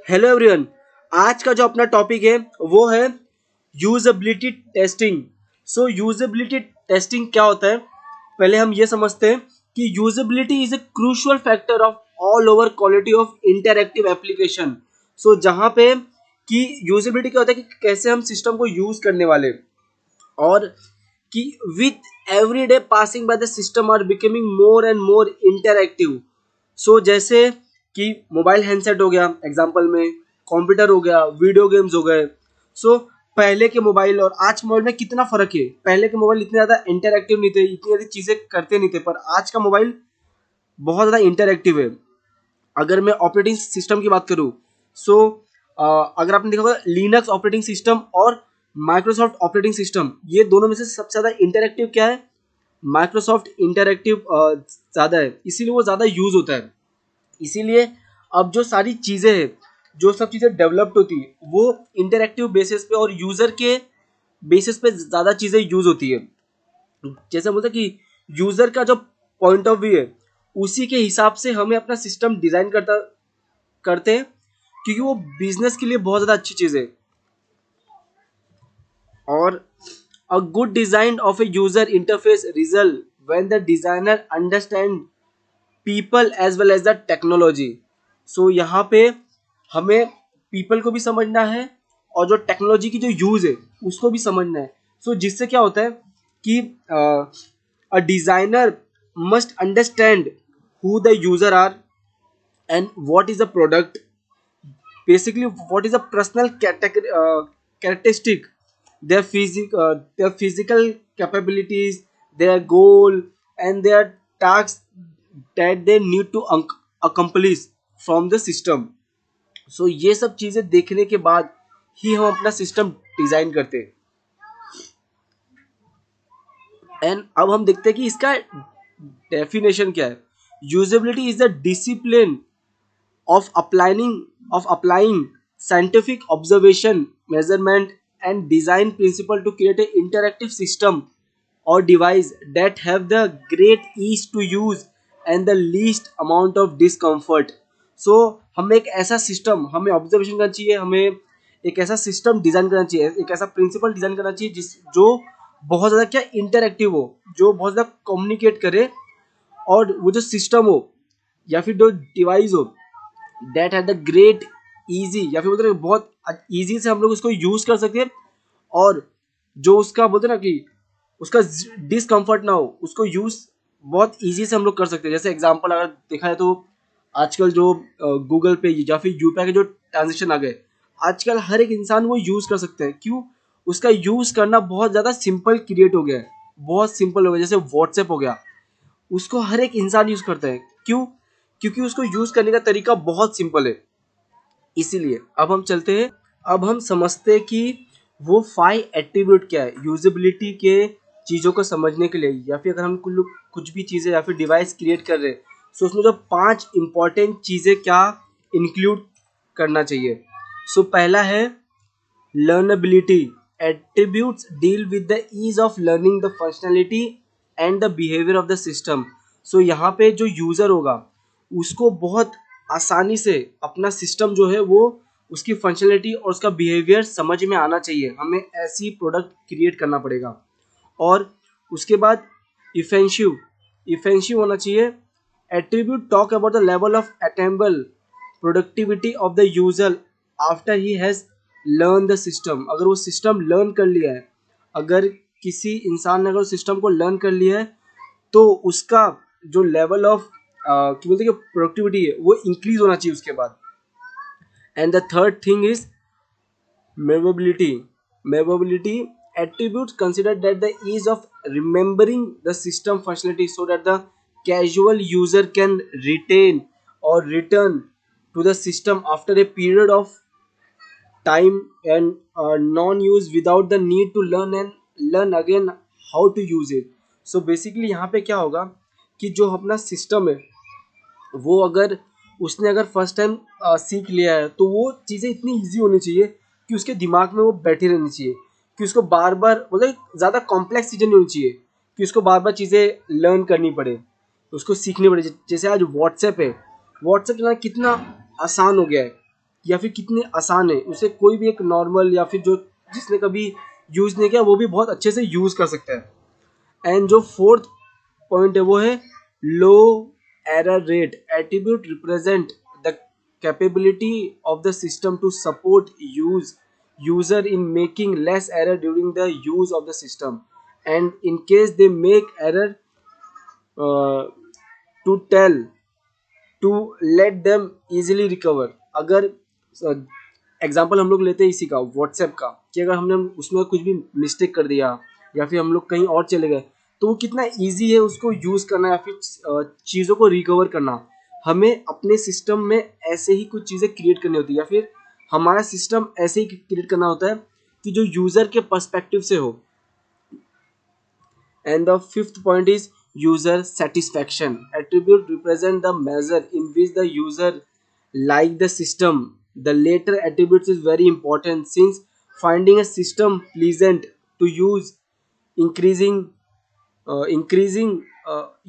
Hello everyone. आज का जो अपना टॉपिक है वो है यूजेबिलिटी टेस्टिंग। यूजेबिलिटी टेस्टिंग क्या होता है, पहले हम ये समझते हैं कि usability is a crucial factor of all over quality of interactive application. जहाँ पे कि यूजेबिलिटी क्या होता है कि कैसे हम सिस्टम को यूज करने वाले, और कि with every day passing by the system are becoming more and more interactive. जैसे कि मोबाइल हैंडसेट हो गया एग्जांपल में, कंप्यूटर हो गया, वीडियो गेम्स हो गए। पहले के मोबाइल और आज मोबाइल में कितना फर्क है। पहले के मोबाइल इतने ज़्यादा इंटरैक्टिव नहीं थे, इतनी ज़्यादा चीज़ें करते नहीं थे, पर आज का मोबाइल बहुत ज़्यादा इंटरैक्टिव है। अगर मैं ऑपरेटिंग सिस्टम की बात करूँ, सो अगर आपने देखा होगा लिनक्स ऑपरेटिंग सिस्टम और माइक्रोसॉफ्ट ऑपरेटिंग सिस्टम, ये दोनों में से सबसे ज़्यादा इंटरैक्टिव क्या है? माइक्रोसॉफ्ट इंटरैक्टिव ज़्यादा है, इसीलिए वो ज़्यादा यूज़ होता है। इसीलिए अब जो सारी चीज़ें हैं, जो सब चीज़ें डेवलप्ड होती है, वो इंटरैक्टिव बेसिस पे और यूज़र के बेसिस पे ज़्यादा चीज़ें यूज़ होती है। जैसे बोलते हैं कि यूज़र का जो पॉइंट ऑफ व्यू है, उसी के हिसाब से हमें अपना सिस्टम डिज़ाइन करते हैं, क्योंकि वो बिजनेस के लिए बहुत ज़्यादा अच्छी चीज़ है। और a good design of a user interface result when the designer understand people as well as the technology। यहाँ पे हमें people को भी समझना है और जो टेक्नोलॉजी की जो यूज़ है उसको भी समझना है। जिससे क्या होता है कि a designer must understand who the user are and what is the product, basically what is a personal characteristic, their physical capabilities, their goal and their tasks that they need to accomplish from the system। ये सब चीजें देखने के बाद ही हम अपना system design करते हैं। एंड अब हम देखते हैं कि इसका डेफिनेशन क्या है। Usability is the discipline of applying scientific observation, measurement and design principle to create an interactive system or device that have the great ease to use and the least amount of discomfort। हमें एक ऐसा system, हमें observation करना चाहिए, हमें एक ऐसा system design करना चाहिए, एक ऐसा प्रिंसिपल डिज़ाइन करना चाहिए जो बहुत ज़्यादा क्या इंटरैक्टिव हो, जो बहुत ज़्यादा कम्युनिकेट करे, और वो जो सिस्टम हो या फिर जो डिवाइस हो that have the great easy, या फिर बोलते हैं बहुत ईजी से हम लोग उसको यूज कर सकते हैं, और जो उसका बोलते हैं ना कि उसका डिसकंफर्ट ना हो, उसको यूज बहुत ईजी से हम लोग कर सकते हैं। जैसे एग्जांपल अगर देखा जाए तो आजकल जो गूगल पे या फिर यूपीआई के जो ट्रांजेक्शन आ गए, आजकल हर एक इंसान वो यूज कर सकते हैं। क्यों? उसका यूज करना बहुत ज़्यादा सिंपल क्रिएट हो गया है, बहुत सिंपल हो गया। जैसे व्हाट्सएप हो गया, उसको हर एक इंसान यूज करता है। क्यों? क्योंकि उसको यूज करने का तरीका बहुत सिंपल है। इसीलिए अब हम चलते हैं, अब हम समझते हैं कि वो 5 एट्रीब्यूट क्या है यूजेबिलिटी के चीज़ों को समझने के लिए, या फिर अगर हम कुछ भी चीज़ें या फिर डिवाइस क्रिएट कर रहे हैं, तो उसमें जो 5 इंपॉर्टेंट चीज़ें क्या इंक्लूड करना चाहिए। पहला है learnability. Attributes deal with the ease of learning the functionality and the behaviour of the system. यहाँ पे जो यूज़र होगा उसको बहुत आसानी से अपना सिस्टम जो है वो उसकी फंक्शनलिटी और उसका बिहेवियर समझ में आना चाहिए। हमें ऐसी प्रोडक्ट क्रिएट करना पड़ेगा। और उसके बाद इफेंसिव होना चाहिए। Attribute talk about the level of attainable productivity of the user after he has learn the system. अगर वो सिस्टम लर्न कर लिया है, अगर किसी इंसान ने अगर सिस्टम को लर्न कर लिया है, तो उसका जो लेवल ऑफ क्या बोलते हैं कि प्रोडक्टिविटी है वो इंक्रीज होना चाहिए उसके बाद। And the third thing is memorability attributes consider that the ease of remembering the system functionality so that the casual user can retain or return to the system after a period of time and non-use without the need to learn again how to use it। Basically यहाँ पे क्या होगा कि जो अपना system है वो अगर फर्स्ट टाइम सीख लिया है, तो वो चीज़ें इतनी इजी होनी चाहिए कि उसके दिमाग में वो बैठी रहनी चाहिए, कि उसको बार बार मतलब ज़्यादा कॉम्प्लेक्स चीज़ें नहीं होनी चाहिए कि उसको बार बार चीज़ें लर्न करनी पड़े, उसको सीखनी पड़े। जैसे आज व्हाट्सएप है, व्हाट्सएप चलाना कितना आसान हो गया है या फिर कितने आसान है, उसे कोई भी एक नॉर्मल या फिर जो जिसने कभी यूज़ नहीं किया वो भी बहुत अच्छे से यूज़ कर सकता है। एंड जो फोर्थ पॉइंट है वो है low error rate. Attribute represent the capability of the system to support user in making less error during the use of the system, and in case they make error, to tell to let them easily recover। अगर example हम लोग लेते हैं इसी का WhatsApp का, कि अगर हमने उसमें कुछ भी मिस्टेक कर दिया या फिर हम लोग कहीं और चले गए, तो वो कितना इजी है उसको यूज़ करना या फिर चीज़ों को रिकवर करना। हमें अपने सिस्टम में ऐसे ही कुछ चीज़ें क्रिएट करनी होती है, या फिर हमारा सिस्टम ऐसे ही क्रिएट करना होता है कि जो यूज़र के पर्सपेक्टिव से हो। And the fifth point is user satisfaction. Attribute represent the measure in which the user like the system. The later attributes is very important since finding a system pleasant to use increasing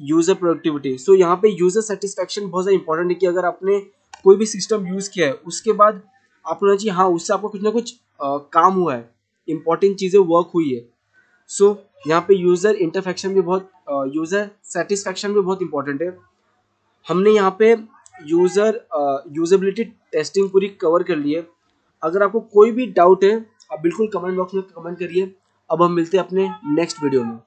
user productivity. So यहाँ पे user satisfaction बहुत ज़्यादा important है कि अगर आपने कोई भी सिस्टम यूज़ किया है उसके बाद आपको होना चाहिए हाँ उससे आपको कुछ ना कुछ काम हुआ है, इंपॉर्टेंट चीज़ें वर्क हुई है। सो यहाँ पे यूज़र इंटरफेक्शन भी बहुत यूज़र सेटिस्फैक्शन भी बहुत इंपॉर्टेंट है। हमने यहाँ पे यूज़ेबिलिटी टेस्टिंग पूरी कवर कर ली है। अगर आपको कोई भी डाउट है आप बिल्कुल कमेंट बॉक्स में कमेंट करिए। अब हम मिलते हैं अपने नेक्स्ट वीडियो में।